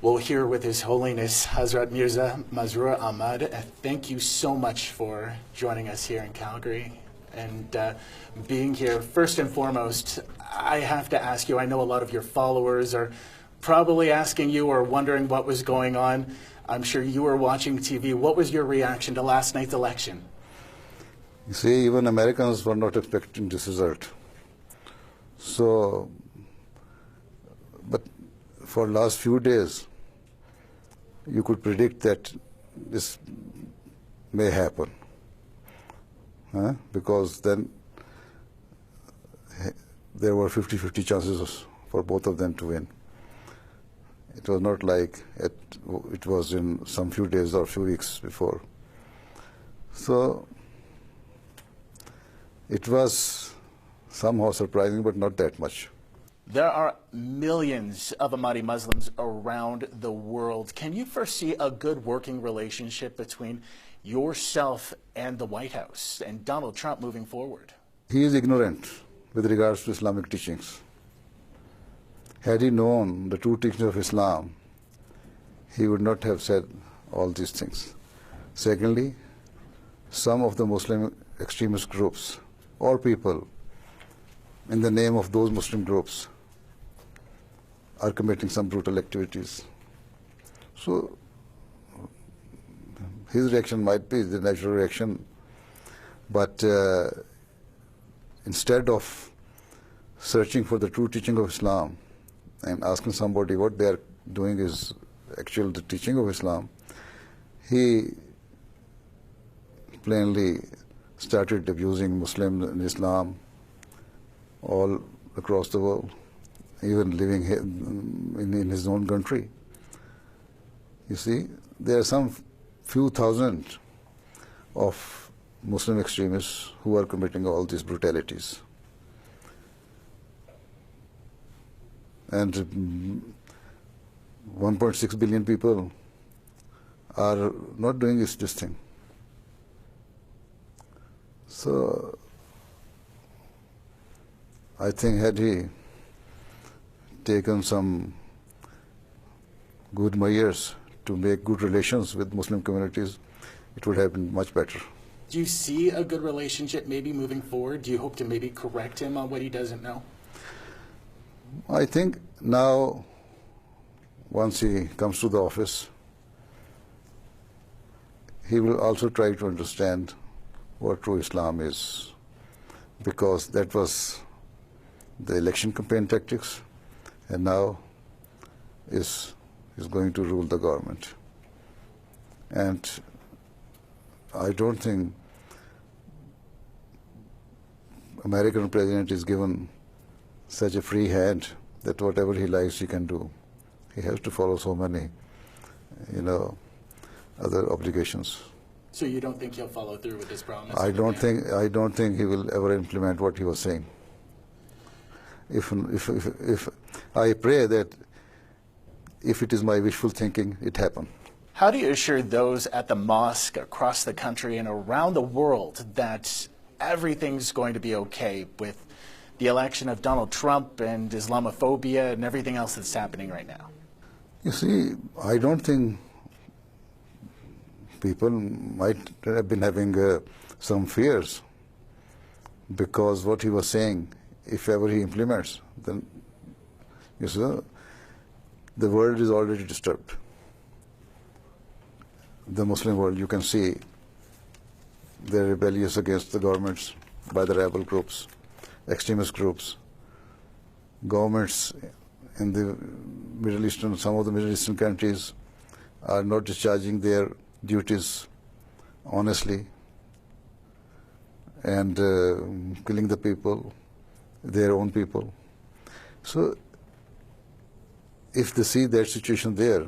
Well, here with His Holiness Hazrat Mirza Masroor Ahmad, thank you so much for joining us here in Calgary and being here. First and foremost, I have to ask you, I know a lot of your followers are probably asking you or wondering what was going on. I'm sure you were watching TV. What was your reaction to last night's election? You see, even Americans were not expecting this result. So, but for last few days, you could predict that this may happen, because then there were 50-50 chances for both of them to win. It was not like it was in some few days or few weeks before. So it was somehow surprising, but not that much. There are millions of Ahmadi Muslims around the world. Can you foresee a good working relationship between yourself and the White House and Donald Trump moving forward? He is ignorant with regards to Islamic teachings. Had he known the true teachings of Islam, he would not have said all these things. Secondly, some of the Muslim extremist groups or people in the name of those Muslim groups are committing some brutal activities. So his reaction might be the natural reaction, but instead of searching for the true teaching of Islam and asking somebody what they are doing is actually the teaching of Islam, he plainly started abusing Muslims and Islam all across the world, even living in his own country. You see, there are some few thousand of Muslim extremists who are committing all these brutalities. And 1.6 billion people are not doing this thing. So I think had he taken some good measures to make good relations with Muslim communities, it would have been much better. Do you see a good relationship maybe moving forward? Do you hope to maybe correct him on what he doesn't know? I think now, once he comes to the office, he will also try to understand what true Islam is, because that was the election campaign tactics, and now is going to rule the government. And I don't think American president is given such a free hand that whatever he likes he can do. He has to follow so many, other obligations. So you don't think he'll follow through with his promise? I don't think he will ever implement what he was saying. If I pray that if it is my wishful thinking, it happen. How do you assure those at the mosque across the country and around the world that everything's going to be okay with the election of Donald Trump and Islamophobia and everything else that's happening right now? You see, I don't think people might have been having some fears, because what he was saying, if ever he implements, then you see, the world is already disturbed. The Muslim world, you can see, they're rebellious against the governments by the rebel groups, extremist groups. Governments in the Middle Eastern, some of the Middle Eastern countries are not discharging their duties honestly and killing the people, their own people. So if they see that situation there,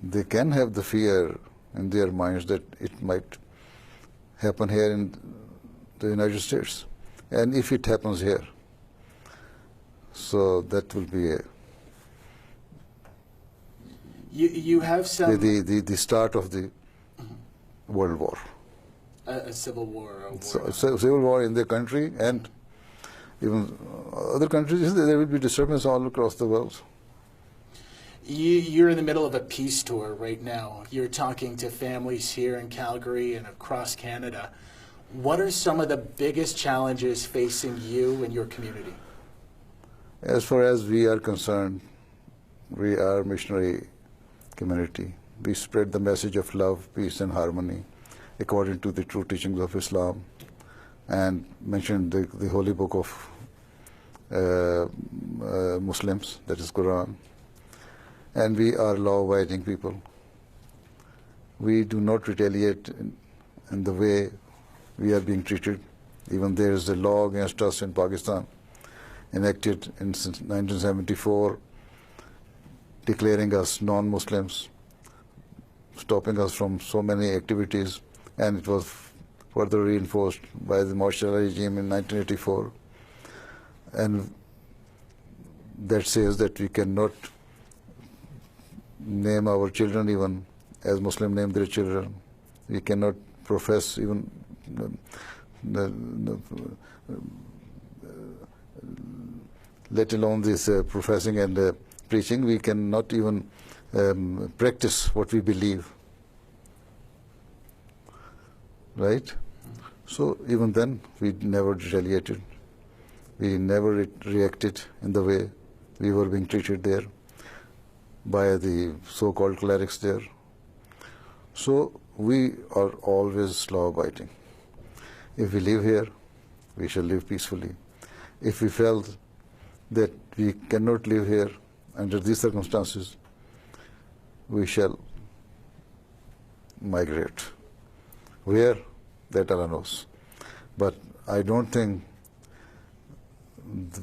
they can have the fear in their minds that it might happen here in the United States. And if it happens here, so that will be You have some... the start of the World War. A civil war. A war. Civil war in their country, and even other countries, there will be disturbance all across the world. You're in the middle of a peace tour right now. You're talking to families here in Calgary and across Canada. What are some of the biggest challenges facing you and your community? As far as we are concerned, we are a missionary community. We spread the message of love, peace, and harmony according to the true teachings of Islam, and mentioned the holy book of Muslims, that is Quran. And we are law-abiding people. We do not retaliate in the way we are being treated. Even there is a law against us in Pakistan, enacted in 1974, declaring us non-Muslims, stopping us from so many activities, and it was further reinforced by the martial law regime in 1984. And that says that we cannot name our children even as Muslim name their children. We cannot profess even let alone this professing and preaching. We cannot even practice what we believe. Right? So even then, we never retaliated. We never reacted in the way we were being treated there by the so-called clerics there. So we are always law-abiding. If we live here, we shall live peacefully. If we felt that we cannot live here under these circumstances, we shall migrate. Where? That Allah knows. But I don't think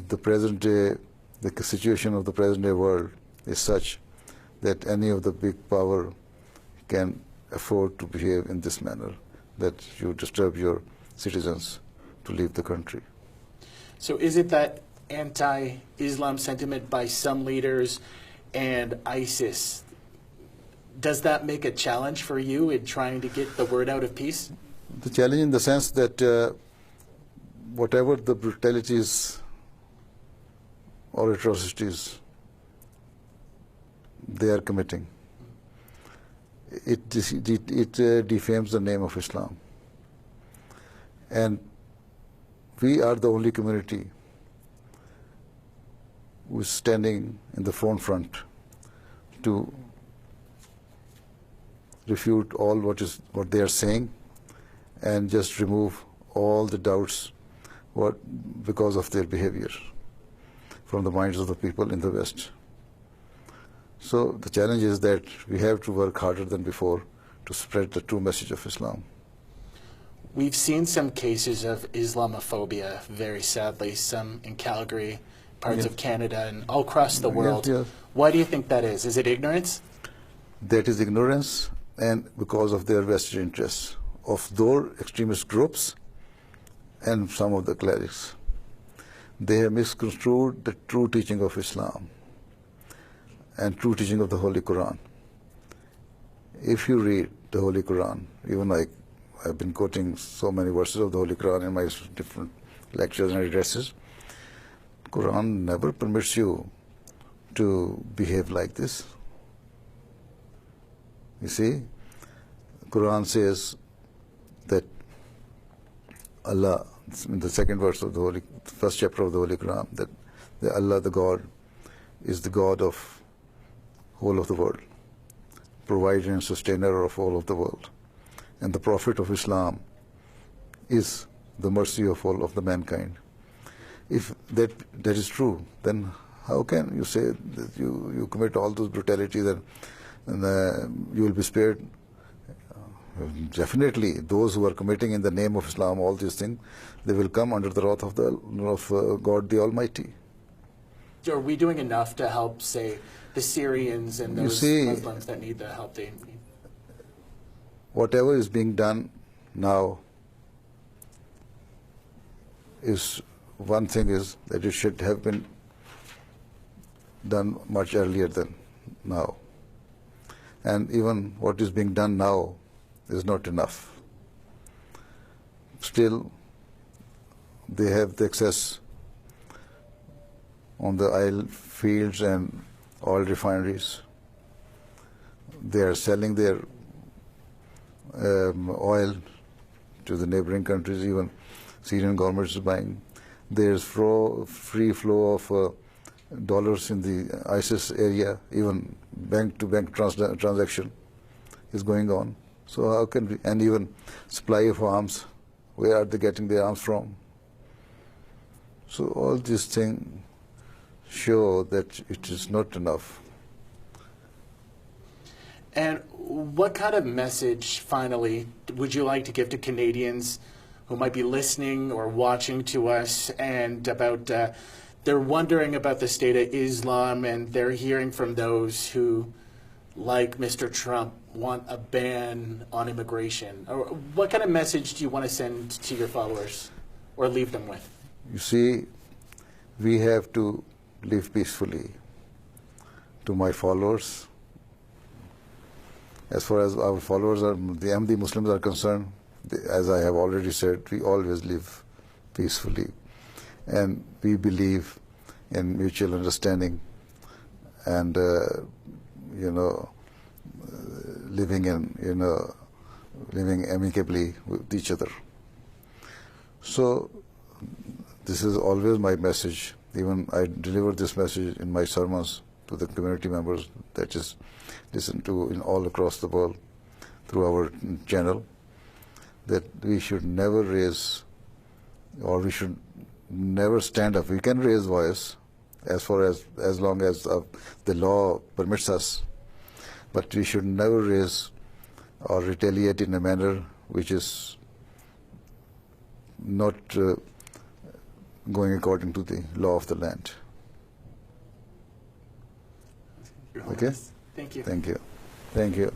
the present day, the situation of the present day world is such that any of the big power can afford to behave in this manner, that you disturb your citizens to leave the country. So is it that anti-Islam sentiment by some leaders and ISIS, does that make a challenge for you in trying to get the word out of peace? The challenge in the sense that whatever the brutalities or atrocities they are committing, it defames the name of Islam. And we are the only community who is standing in the front to refute all what they are saying and just remove all the doubts because of their behavior from the minds of the people in the West. So the challenge is that we have to work harder than before to spread the true message of Islam. We've seen some cases of Islamophobia, very sadly, some in Calgary, parts of Canada, and all across the world. Yes. Why do you think that is? Is it ignorance? That is ignorance, and because of their vested interests of those extremist groups and some of the clerics. They have misconstrued the true teaching of Islam and true teaching of the Holy Quran. If you read the Holy Quran, even I've been quoting so many verses of the Holy Quran in my different lectures and addresses, Quran never permits you to behave like this. You see, Quran says that Allah, in the second verse of the first chapter of the Holy Quran, that Allah, the God, is the God of whole of the world, provider and sustainer of all of the world. And the Prophet of Islam is the mercy of all of the mankind. If that is true, then how can you say that you commit all those brutalities and you will be spared? Definitely, those who are committing in the name of Islam all these things, they will come under the wrath of God the Almighty. Are we doing enough to help, say, the Syrians and those Muslims that need the help they need? Whatever is being done now is, one thing is that it should have been done much earlier than now. And even what is being done now is not enough. Still, they have the access on the oil fields and oil refineries. they are selling their oil to the neighboring countries. Even Syrian government is buying. There's free flow of dollars in the ISIS area. Even bank-to-bank transaction is going on. So how can we? And even supply of arms. Where are they getting their arms from? So all these things show that it is not enough. And what kind of message, finally, would you like to give to Canadians who might be listening or watching to us, and about they're wondering about the state of Islam, and they're hearing from those who, like Mr. Trump, want a ban on immigration? Or what kind of message do you want to send to your followers or leave them with? You see, we have to live peacefully. To my followers, as far as our followers are, the Ahmadi Muslims are concerned, as I have already said, we always live peacefully. And we believe in mutual understanding and, living amicably with each other. So this is always my message. Even I deliver this message in my sermons to the community members that is listened to in all across the world through our channel, that we should never raise, or we should never stand up. We can raise voice as long as the law permits us, but we should never raise or retaliate in a manner which is not going according to the law of the land. Okay? Thank you. Thank you. Thank you.